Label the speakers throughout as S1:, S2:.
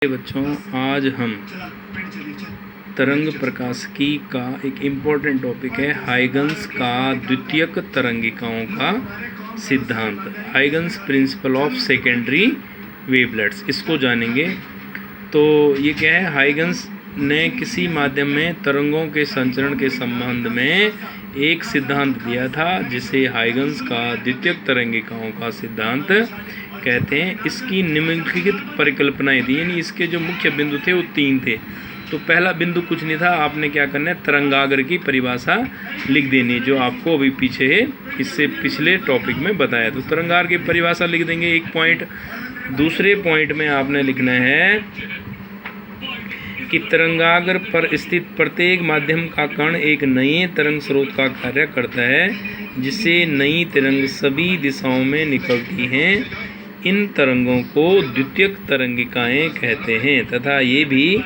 S1: बच्चों, आज हम तरंग प्रकाशिकी का एक इम्पोर्टेंट टॉपिक है हाइगन्स का द्वितीयक तरंगिकाओं का सिद्धांत, Huygens principle of secondary wavelets, इसको जानेंगे। तो ये क्या है, हाइगन्स ने किसी माध्यम में तरंगों के संचरण के संबंध में एक सिद्धांत दिया था जिसे हाइगन्स का द्वितीयक तरंगिकाओं का सिद्धांत कहते हैं। इसकी निम्नलिखित परिकल्पनाएं थी, यानी इसके जो मुख्य बिंदु थे वो 3 थे। तो पहला बिंदु कुछ नहीं था, आपने क्या करना है, तरंगाग्र की परिभाषा लिख देनी है, जो आपको अभी पीछे है इससे पिछले टॉपिक में बताया। तो तरंगाग्र की परिभाषा लिख देंगे, एक पॉइंट। दूसरे पॉइंट में आपने लिखना है कि तरंगाग्र पर स्थित प्रत्येक माध्यम का कण एक नए तरंग स्रोत का कार्य करता है, जिससे नई तरंग सभी दिशाओं में निकलती हैं। इन तरंगों को द्वितीयक तरंगिकाएं कहते हैं तथा ये भी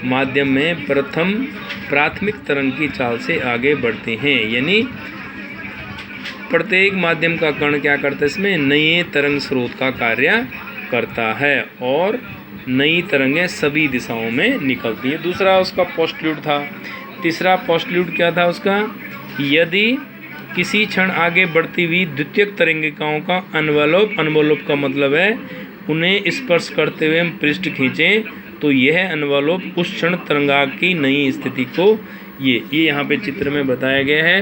S1: माध्यम में प्राथमिक तरंग की चाल से आगे बढ़ते हैं। यानी प्रत्येक माध्यम का कण क्या करता है, इसमें नए तरंग स्रोत का कार्य करता है और नई तरंगें सभी दिशाओं में निकलती हैं। दूसरा उसका पोस्टल्यूट था। तीसरा पोस्टल्यूट क्या था उसका, यदि किसी क्षण आगे बढ़ती हुई द्वितीयक तरंगिकाओं का अनवलोप का मतलब है उन्हें स्पर्श करते हुए हम पृष्ठ खींचें तो यह अनवलोप उस क्षण तरंगाग्र की नई स्थिति को ये यहाँ पे चित्र में बताया गया है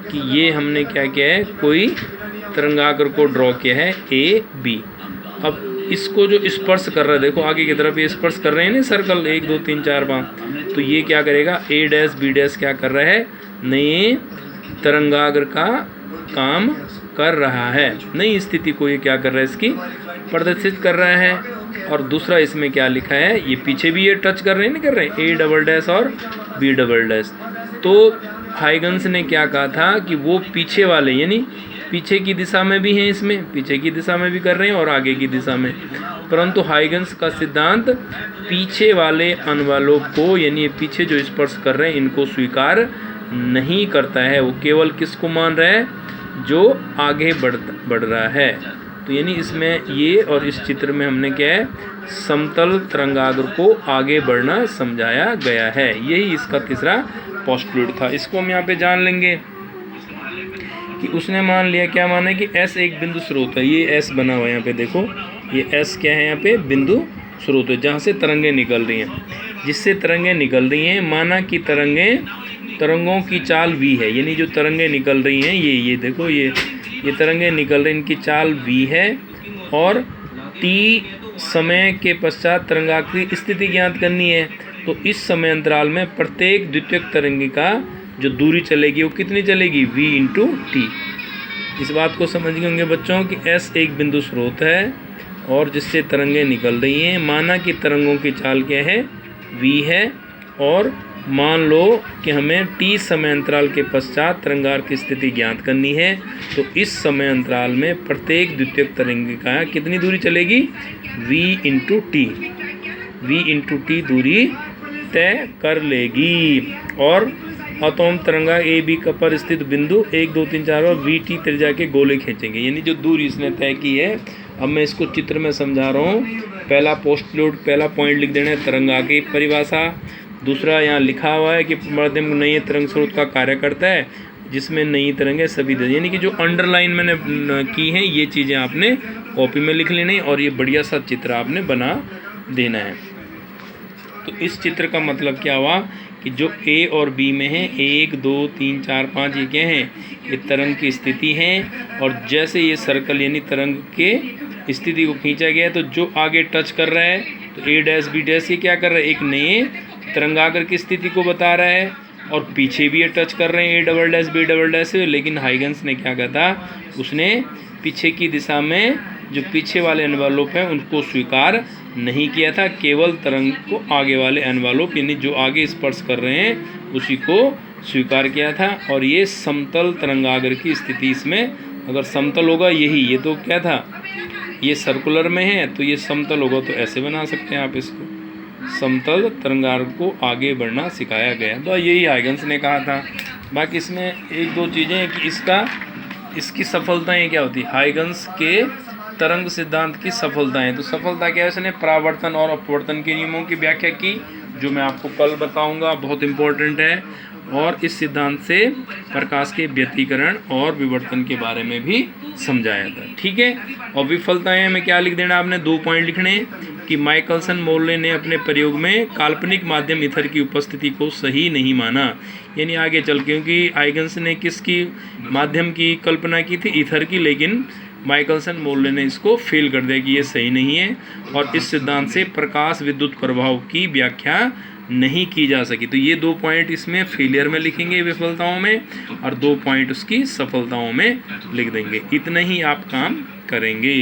S1: कि ये हमने क्या किया है, कोई तरंगाग्र को ड्रॉ किया है ए बी। अब इसको जो स्पर्श कर रहा है, देखो आगे की तरफ ये स्पर्श कर रहे हैं ना सर्कल 1 2 3 4 5, तो ये क्या करेगा, ए डैश बी डैश क्या कर रहा है, नए तरंगाग्र का काम कर रहा है, नई स्थिति को ये क्या कर रहा है, इसकी प्रदर्शित कर रहा है। और दूसरा इसमें क्या लिखा है, ये पीछे भी ये टच कर रहे हैं, नहीं कर रहे हैं, ए डबल डैश और बी डबल डैश। तो हाइगन्स ने क्या कहा था कि वो पीछे वाले, यानी पीछे की दिशा में भी हैं, इसमें पीछे की दिशा में भी कर रहे हैं और आगे की दिशा में, परंतु हाइगन्स का सिद्धांत पीछे वाले अनवलोप को, यानी पीछे जो स्पर्श कर रहे हैं इनको स्वीकार नहीं करता है। वो केवल किसको मान रहा है, जो आगे बढ़ रहा है। तो यानी इसमें ये और इस चित्र में हमने क्या है, समतल तरंगाग्र को आगे बढ़ना समझाया गया है। यही इसका तीसरा पोस्टल्यूट था। इसको हम यहाँ पे जान लेंगे कि उसने मान लिया, क्या माना है कि S एक बिंदु स्रोत है। ये S बना हुआ है यहाँ पे, देखो ये S क्या है, यहाँ पे बिंदु स्रोत है जहाँ से तरंगें निकल रही हैं, जिससे तरंगें निकल रही हैं। माना कि तरंगों की चाल v है, यानी जो तरंगें निकल रही हैं ये देखो ये तरंगें निकल रही हैं, इनकी चाल v है और t समय के पश्चात तरंगाग्र की स्थिति ज्ञात करनी है। तो इस समय अंतराल में प्रत्येक द्वितीयक तरंगिका जो दूरी चलेगी वो कितनी चलेगी, v इंटू टी। इस बात को समझ गए होंगे बच्चों कि S एक बिंदु स्रोत है और जिससे तरंगें निकल रही हैं। माना कि तरंगों की चाल क्या है, v है, और मान लो कि हमें t समय अंतराल के पश्चात तरंगाग्र की स्थिति ज्ञात करनी है। तो इस समय अंतराल में प्रत्येक द्वितीयक तरंगिका कितनी दूरी चलेगी, v इंटू टी दूरी तय कर लेगी और अतोम तरंगा ए बी पर स्थित बिंदु 1 2 3 4 और वी टी त्रिज्या के गोले खींचेंगे, यानी जो दूरी इसने तय की है। अब मैं इसको चित्र में समझा रहा हूँ। पहला पोस्टल्यूट, पहला पॉइंट लिख देना है तरंगाग्र की परिभाषा। दूसरा यहाँ लिखा हुआ है कि माध्यम नए तरंग स्रोत का कार्य करता है जिसमें नई तरंगें सभी, यानी कि जो अंडरलाइन मैंने की हैं ये चीज़ें आपने कॉपी में लिख लेनी और ये बढ़िया सा चित्र आपने बना देना है। तो इस चित्र का मतलब क्या हुआ कि जो A और B में है, 1 2 3 4 5 ये क्या हैं, ये तरंग की स्थिति हैं। और जैसे ये सर्कल यानी तरंग के स्थिति को खींचा गया है तो जो आगे टच कर रहा है तो A डैश B डैश ये क्या कर रहा है, एक नए तरंगाग्र की स्थिति को बता रहा है और पीछे भी ये टच कर रहे हैं A double dash B double dash. लेकिन हाइगन्स ने क्या कहा था, उसने पीछे की दिशा में जो पीछे वाले एनवलप हैं उनको स्वीकार नहीं किया था, केवल तरंग को आगे वाले एनवलप यानी जो आगे स्पर्श कर रहे हैं उसी को स्वीकार किया था। और ये समतल तरंगाग्र की स्थिति, इसमें अगर समतल होगा ये तो क्या था, ये सर्कुलर में है तो ये समतल होगा, तो ऐसे बना सकते हैं आप इसको, समतल तरंगाग्र को आगे बढ़ना सिखाया गया। तो यही हाइगन्स ने कहा था। बाकी इसमें 1 2 चीज़ें कि इसकी सफलताएं क्या होती, हाइगन्स के तरंग सिद्धांत की सफलताएं। तो सफलता क्या है, उसने परावर्तन और अपवर्तन के नियमों की व्याख्या की, जो मैं आपको कल बताऊंगा, बहुत इंपॉर्टेंट है। और इस सिद्धांत से प्रकाश के व्यतिकरण और विवर्तन के बारे में भी समझाया था। ठीक है। और विफलताएं में क्या लिख देना आपने, 2 पॉइंट लिखने कि माइकलसन मोर्ले ने अपने प्रयोग में काल्पनिक माध्यम ईथर की उपस्थिति को सही नहीं माना। यानी आगे चल, क्योंकि आइगन्स ने किसकी माध्यम की कल्पना की थी, ईथर की, लेकिन माइकलसन मोर्ले ने इसको फेल कर दिया कि ये सही नहीं है, और इस सिद्धांत से प्रकाश विद्युत प्रभाव की व्याख्या नहीं की जा सकी। तो ये 2 पॉइंट इसमें फेलियर में लिखेंगे विफलताओं में, और 2 पॉइंट उसकी सफलताओं में लिख देंगे। इतना ही आप काम करेंगे।